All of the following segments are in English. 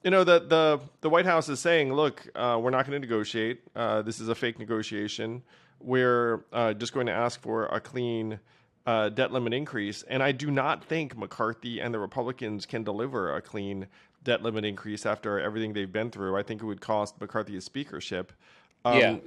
The White House is saying, look, we're not going to negotiate. This is a fake negotiation. We're just going to ask for a clean debt limit increase. And I do not think McCarthy and the Republicans can deliver a clean debt limit increase after everything they've been through. I think it would cost McCarthy his speakership. Yeah.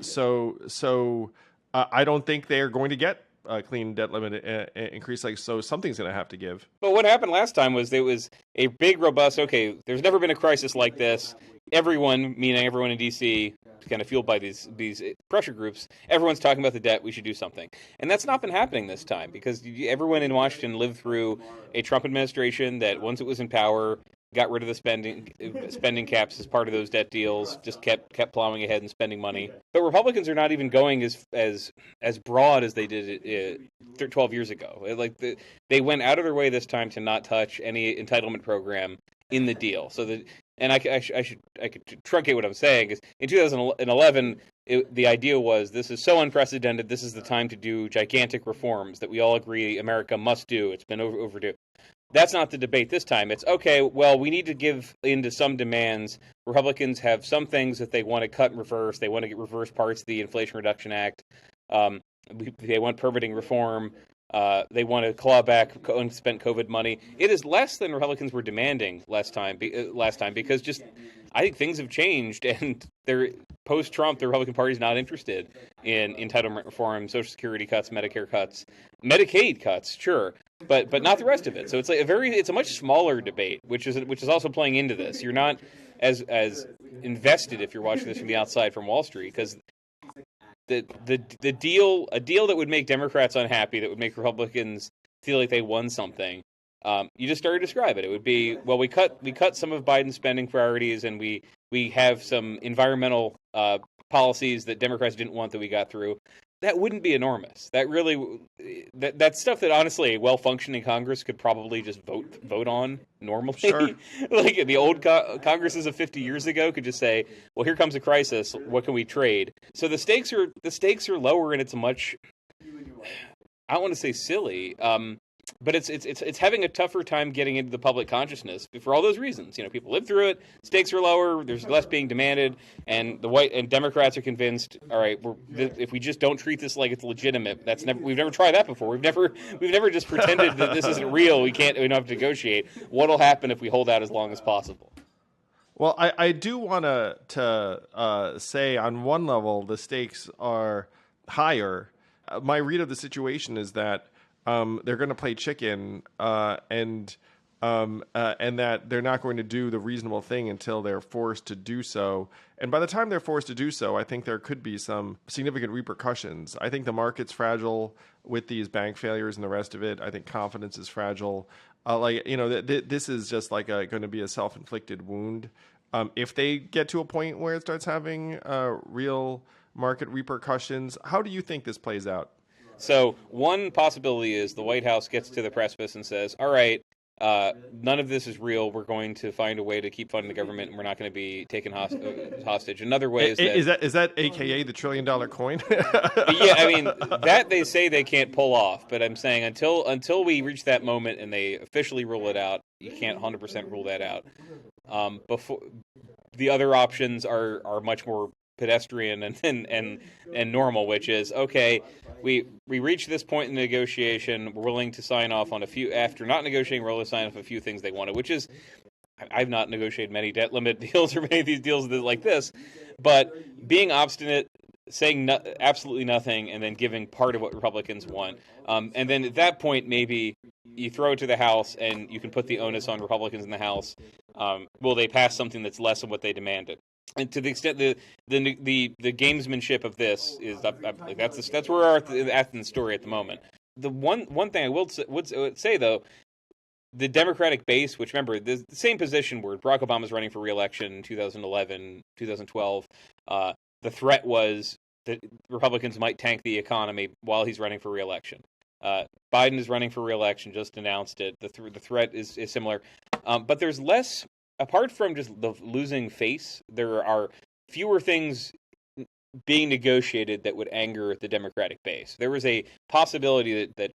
I don't think they are going to get a clean debt limit increase. Like, so something's going to have to give. But what happened last time was there was a big, robust, okay, there's never been a crisis like this. Everyone, meaning everyone in D.C., kind of fueled by these pressure groups, everyone's talking about the debt, we should do something. And that's not been happening this time because everyone in Washington lived through a Trump administration that once it was in power, got rid of the spending caps as part of those debt deals, just kept plowing ahead and spending money. But Republicans are not even going as broad as they did 12 years ago. They went out of their way this time to not touch any entitlement program in the deal. And I could truncate what I'm saying is in 2011 the idea was this is so unprecedented. This is the time to do gigantic reforms that we all agree America must do. It's been overdue. That's not the debate this time. It's, okay, well, we need to give in to some demands. Republicans have some things that they want to cut and reverse. They want to get reverse parts of the Inflation Reduction Act. They want permitting reform. They want to claw back unspent COVID money. It is less than Republicans were demanding last time because just I think things have changed, and they're post-Trump, the Republican Party is not interested in entitlement reform, Social Security cuts, Medicare cuts, Medicaid cuts, sure, but not the rest of it. So it's like it's a much smaller debate, which is also playing into this. You're not as invested if you're watching this from the outside from Wall Street because a deal that would make Democrats unhappy, that would make Republicans feel like they won something. You just started to describe it. It would be, well, we cut some of Biden's spending priorities, and we have some environmental policies that Democrats didn't want that we got through. That wouldn't be enormous. That's stuff that honestly a well-functioning Congress could probably just vote on normally. Sure. Like the old Congresses of 50 years ago could just say, well, here comes a crisis. What can we trade? So the stakes are lower, and it's much, I don't want to say silly, but it's having a tougher time getting into the public consciousness for all those reasons. People live through it. Stakes are lower. There's less being demanded, and Democrats are convinced. All right, if we just don't treat this like it's legitimate, we've never tried that before. We've never just pretended that this isn't real. We don't have to negotiate. What'll happen if we hold out as long as possible? Well, I do want to say on one level the stakes are higher. My read of the situation is that they're going to play chicken, and that they're not going to do the reasonable thing until they're forced to do so. And by the time they're forced to do so, I think there could be some significant repercussions. I think the market's fragile with these bank failures and the rest of it. I think confidence is fragile. This is just like going to be a self-inflicted wound. If they get to a point where it starts having real market repercussions, how do you think this plays out? So one possibility is the White House gets to the precipice and says, all right, none of this is real. We're going to find a way to keep funding the government, and we're not going to be taken hostage. Another way is that AKA the $1 trillion coin? Yeah, I mean, that they say they can't pull off. But I'm saying until we reach that moment and they officially rule it out, you can't 100% rule that out. Before the other options are much more pedestrian and normal, which is, okay, we reach this point in the negotiation, we're willing to sign off on a few, after not negotiating, we're willing to sign off a few things they wanted, which is, I've not negotiated many debt limit deals or many of these deals like this, but being obstinate, saying absolutely nothing, and then giving part of what Republicans want. And then at that point, maybe you throw it to the House and you can put the onus on Republicans in the House. Will they pass something that's less than what they demanded? And to the extent the gamesmanship of this is that's where we are at the story at the moment. The one thing I would say though, the Democratic base, which remember the same position where Barack Obama was running for re-election in 2011, 2012. The threat was that Republicans might tank the economy while he's running for re-election. Biden is running for re-election, just announced it. The threat is similar, but there's less. Apart from just the losing face, there are fewer things being negotiated that would anger the Democratic base. There was a possibility that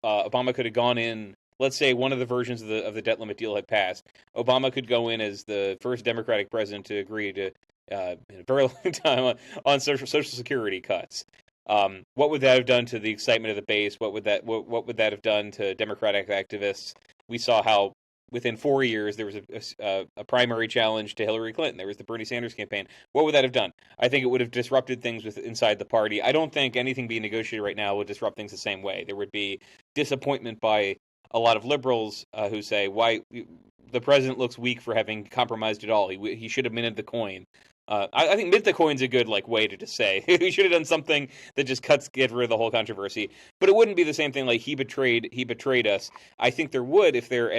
Obama could have gone in let's say one of the versions of the debt limit deal had passed, Obama could go in as the first Democratic president to agree to in a very long time on Social Security cuts. What would that have done to the excitement of the base? What would that have done to Democratic activists? We saw how within 4 years there was a primary challenge to Hillary Clinton. There was the Bernie Sanders campaign. What would that have done? I think it would have disrupted things inside the party. I don't think anything being negotiated right now would disrupt things the same way. There would be disappointment by a lot of liberals who say, why the president looks weak for having compromised at all. He should have minted the coin. I think mint the coin's a good way to just say he should have done something that just get rid of the whole controversy. But it wouldn't be the same thing like he betrayed us. I think there would if there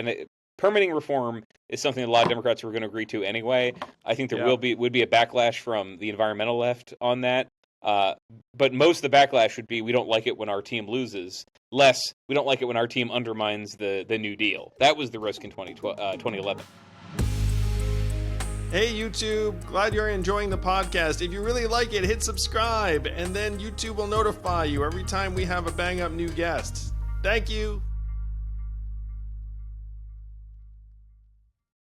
permitting reform is something that a lot of Democrats were going to agree to anyway. I think there would be a backlash from the environmental left on that. But most of the backlash would be we don't like it when our team loses. Less we don't like it when our team undermines the New Deal. That was the risk in 2011. Hey YouTube, glad you're enjoying the podcast. If you really like it, hit subscribe, and then YouTube will notify you every time we have a bang up new guest. Thank you.